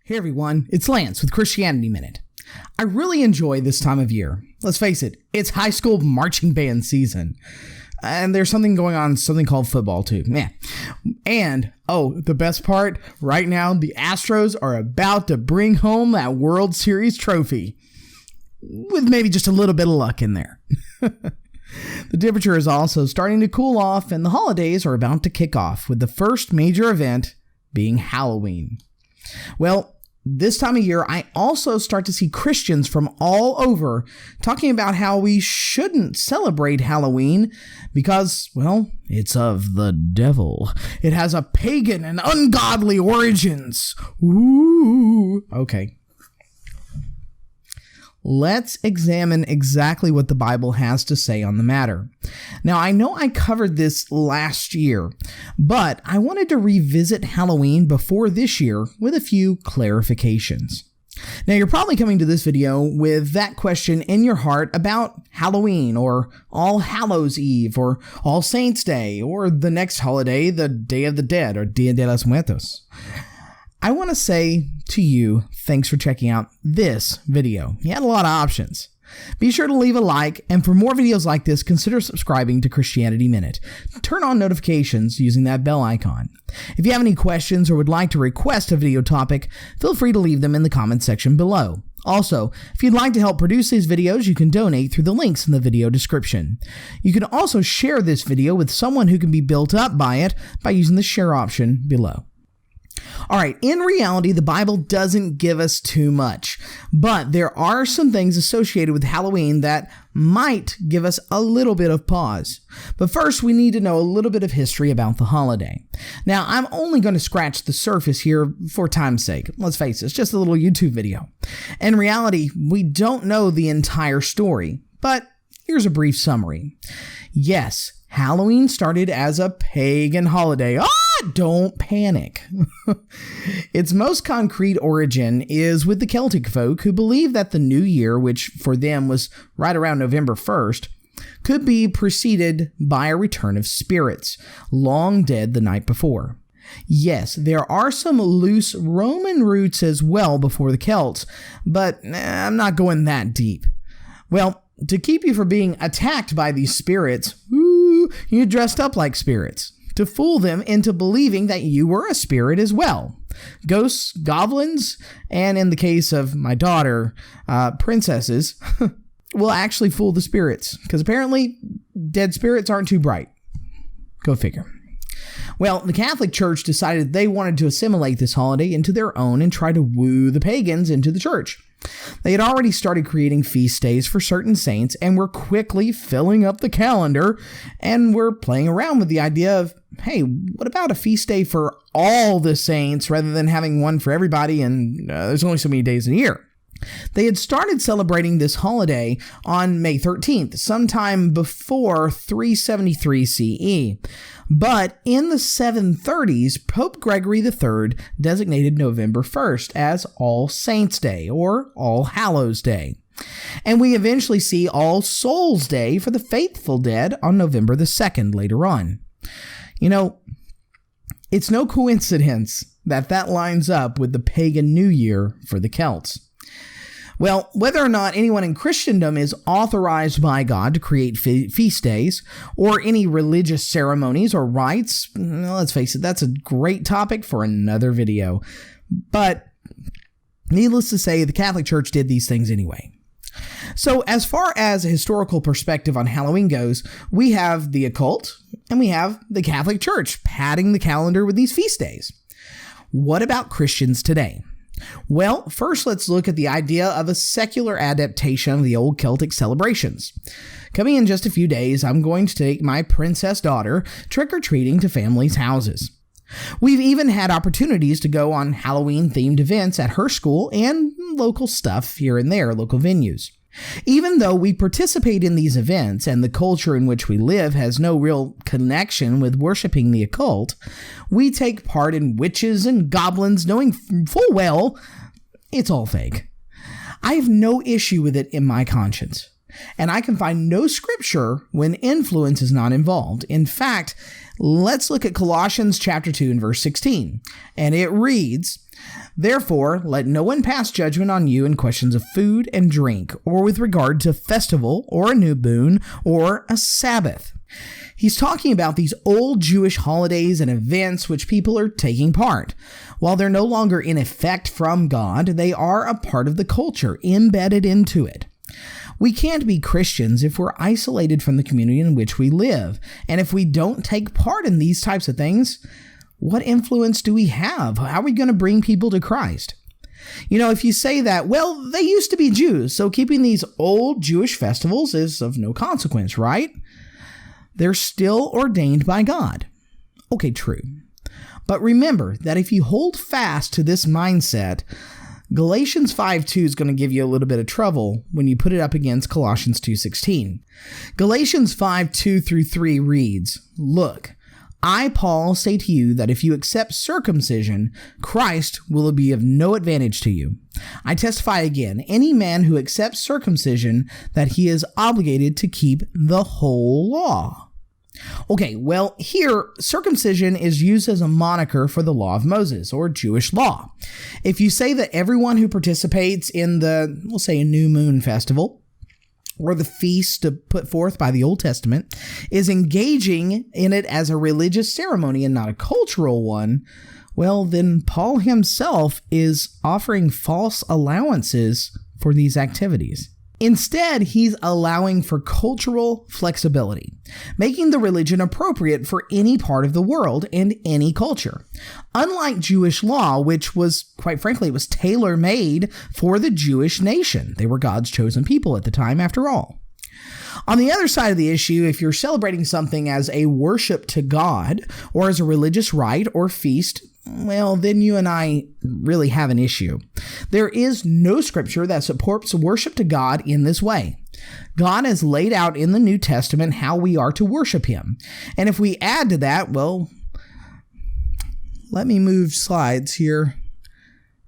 Hey everyone, it's Lance with Christianity Minute. I really enjoy this time of year. Let's face it, it's high school marching band season. And there's something going on, something called football too. Yeah. And, the best part, right now, the Astros are about to bring home that World Series trophy. With maybe just a little bit of luck in there. The temperature is also starting to cool off, and the holidays are about to kick off, with the first major event being Halloween. Well, this time of year, I also start to see Christians from all over talking about how we shouldn't celebrate Halloween because, it's of the devil. It has a pagan and ungodly origins. Ooh. Okay. Let's examine exactly what the Bible has to say on the matter. Now, I know I covered this last year, but I wanted to revisit Halloween before this year with a few clarifications. Now, you're probably coming to this video with that question in your heart about Halloween, or All Hallows Eve, or All Saints Day, or the next holiday, the Day of the Dead, or Dia de los Muertos. I want to say to you, thanks for checking out this video. You had a lot of options. Be sure to leave a like, and for more videos like this, consider subscribing to Christianity Minute. Turn on notifications using that bell icon. If you have any questions or would like to request a video topic, feel free to leave them in the comments section below. Also, if you'd like to help produce these videos, you can donate through the links in the video description. You can also share this video with someone who can be built up by it by using the share option below. All right, in reality, the Bible doesn't give us too much, but there are some things associated with Halloween that might give us a little bit of pause. But first, we need to know a little bit of history about the holiday. Now, I'm only going to scratch the surface here for time's sake. Let's face it, it's just a little YouTube video. In reality, we don't know the entire story, but here's a brief summary. Yes, Halloween started as a pagan holiday. Don't panic. Its most concrete origin is with the Celtic folk who believed that the new year, which for them was right around November 1st, could be preceded by a return of spirits, long dead the night before. Yes, there are some loose Roman roots as well before the Celts, but I'm not going that deep. Well, to keep you from being attacked by these spirits, you dressed up like spirits to fool them into believing that you were a spirit as well. Ghosts, goblins, and in the case of my daughter, princesses, will actually fool the spirits, because apparently dead spirits aren't too bright. Go figure. Well, the Catholic Church decided they wanted to assimilate this holiday into their own and try to woo the pagans into the church. They had already started creating feast days for certain saints and were quickly filling up the calendar, and were playing around with the idea of, hey, what about a feast day for all the saints rather than having one for everybody, and there's only so many days in a year. They had started celebrating this holiday on May 13th, sometime before 373 CE. But in the 730s, Pope Gregory III designated November 1st as All Saints Day, or All Hallows Day. And we eventually see All Souls Day for the faithful dead on November the 2nd later on. It's no coincidence that lines up with the pagan New Year for the Celts. Well, whether or not anyone in Christendom is authorized by God to create feast days or any religious ceremonies or rites, let's face it, that's a great topic for another video. But needless to say, the Catholic Church did these things anyway. So as far as a historical perspective on Halloween goes, we have the occult and we have the Catholic Church padding the calendar with these feast days. What about Christians today? Well, first let's look at the idea of a secular adaptation of the old Celtic celebrations. Coming in just a few days, I'm going to take my princess daughter trick-or-treating to families' houses. We've even had opportunities to go on Halloween-themed events at her school and local stuff here and there, local venues. Even though we participate in these events and the culture in which we live has no real connection with worshiping the occult, we take part in witches and goblins knowing full well it's all fake. I have no issue with it in my conscience. And I can find no scripture when influence is not involved. In fact, let's look at Colossians chapter 2 and verse 16. And it reads, "Therefore, let no one pass judgment on you in questions of food and drink, or with regard to festival, or a new moon, or a Sabbath." He's talking about these old Jewish holidays and events which people are taking part. While they're no longer in effect from God, they are a part of the culture, embedded into it. We can't be Christians if we're isolated from the community in which we live. And if we don't take part in these types of things, what influence do we have? How are we going to bring people to Christ? If you say that, well, they used to be Jews, so keeping these old Jewish festivals is of no consequence, right? They're still ordained by God. Okay, true. But remember that if you hold fast to this mindset, Galatians 5:2 is going to give you a little bit of trouble when you put it up against Colossians 2:16. Galatians 5:2-3 reads, "Look, I, Paul, say to you that if you accept circumcision, Christ will be of no advantage to you. I testify again, any man who accepts circumcision, that he is obligated to keep the whole law." Okay, well, here, circumcision is used as a moniker for the law of Moses, or Jewish law. If you say that everyone who participates in the, we'll say, a new moon festival, or the feast put forth by the Old Testament, is engaging in it as a religious ceremony and not a cultural one, well, then Paul himself is offering false allowances for these activities. Instead, he's allowing for cultural flexibility, making the religion appropriate for any part of the world and any culture. Unlike Jewish law, which was, quite frankly, it was tailor-made for the Jewish nation. They were God's chosen people at the time, after all. On the other side of the issue, if you're celebrating something as a worship to God or as a religious rite or feast, well, then you and I really have an issue. There is no scripture that supports worship to God in this way. God has laid out in the New Testament how we are to worship him. And if we add to that, well, let me move slides here.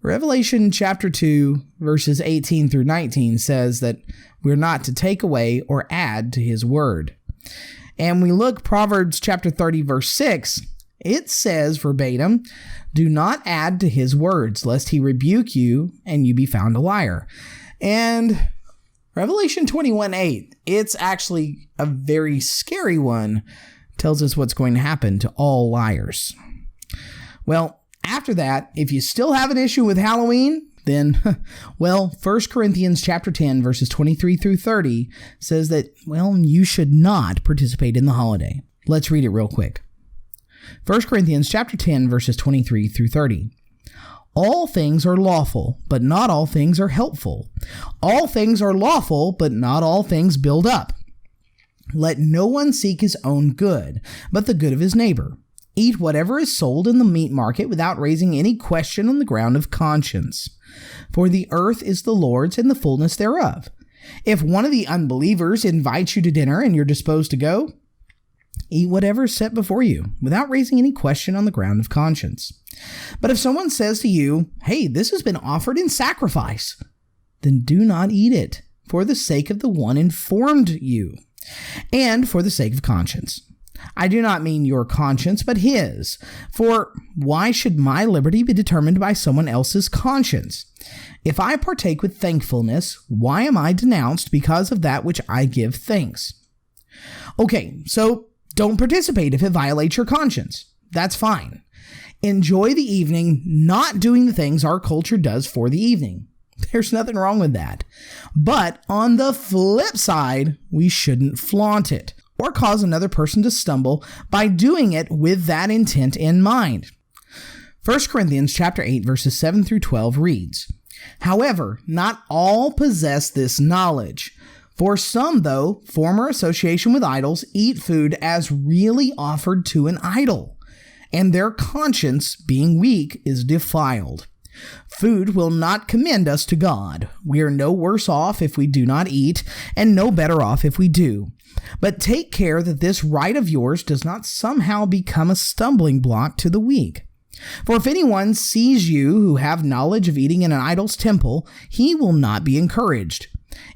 Revelation chapter 2, verses 18-19 says that we're not to take away or add to his word. And we look Proverbs chapter 30, verse 6, it says verbatim, "Do not add to his words, lest he rebuke you and you be found a liar." And Revelation 21:8, it's actually a very scary one, tells us what's going to happen to all liars. Well, after that, if you still have an issue with Halloween, then, well, 1 Corinthians chapter 10, verses 23-30 says that, well, you should not participate in the holiday. Let's read it real quick. 1 Corinthians chapter 10, verses 23-30. "All things are lawful, but not all things are helpful. All things are lawful, but not all things build up. Let no one seek his own good, but the good of his neighbor. Eat whatever is sold in the meat market without raising any question on the ground of conscience. For the earth is the Lord's and the fullness thereof. If one of the unbelievers invites you to dinner and you're disposed to go, eat whatever is set before you, without raising any question on the ground of conscience. But if someone says to you, 'Hey, this has been offered in sacrifice,' then do not eat it, for the sake of the one informed you, and for the sake of conscience. I do not mean your conscience, but his. For why should my liberty be determined by someone else's conscience? If I partake with thankfulness, why am I denounced because of that which I give thanks?" Okay, so don't participate if it violates your conscience. That's fine. Enjoy the evening, not doing the things our culture does for the evening. There's nothing wrong with that. But on the flip side, we shouldn't flaunt it or cause another person to stumble by doing it with that intent in mind. 1 Corinthians chapter 8, verses 7-12 reads, "However, not all possess this knowledge. For some, though, former association with idols eat food as really offered to an idol, and their conscience, being weak, is defiled. Food will not commend us to God. We are no worse off if we do not eat, and no better off if we do. But take care that this right of yours does not somehow become a stumbling block to the weak. For if anyone sees you who have knowledge of eating in an idol's temple, he will not be encouraged.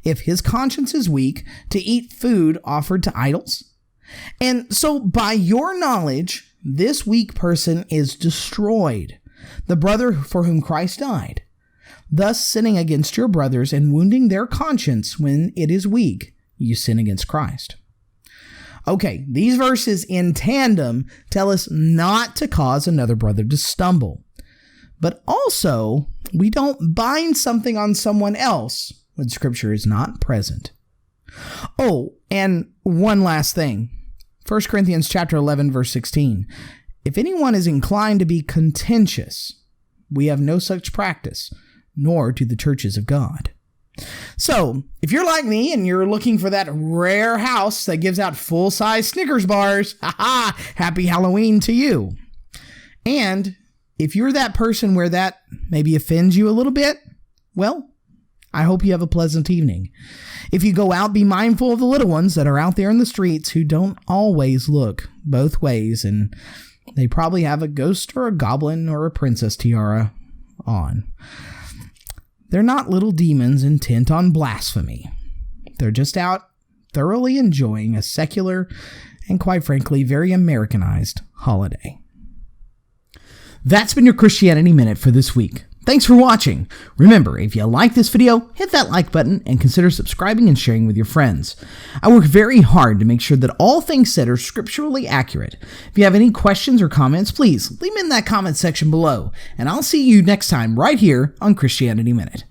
if his conscience is weak, to eat food offered to idols? And so by your knowledge, this weak person is destroyed, the brother for whom Christ died, thus sinning against your brothers and wounding their conscience when it is weak, you sin against Christ. Okay, these verses in tandem tell us not to cause another brother to stumble. But also, we don't bind something on someone else when Scripture is not present. Oh, and one last thing. 1 Corinthians chapter 11, verse 16. If anyone is inclined to be contentious, we have no such practice, nor do the churches of God. So, if you're like me and you're looking for that rare house that gives out full-size Snickers bars, happy Halloween to you. And if you're that person where that maybe offends you a little bit, well, I hope you have a pleasant evening. If you go out, be mindful of the little ones that are out there in the streets who don't always look both ways, and they probably have a ghost or a goblin or a princess tiara on. They're not little demons intent on blasphemy. They're just out thoroughly enjoying a secular and, quite frankly, very Americanized holiday. That's been your Christianity Minute for this week. Thanks for watching. Remember, if you like this video, hit that like button and consider subscribing and sharing with your friends. I work very hard to make sure that all things said are scripturally accurate. If you have any questions or comments, please leave them in that comment section below, and I'll see you next time right here on Christianity Minute.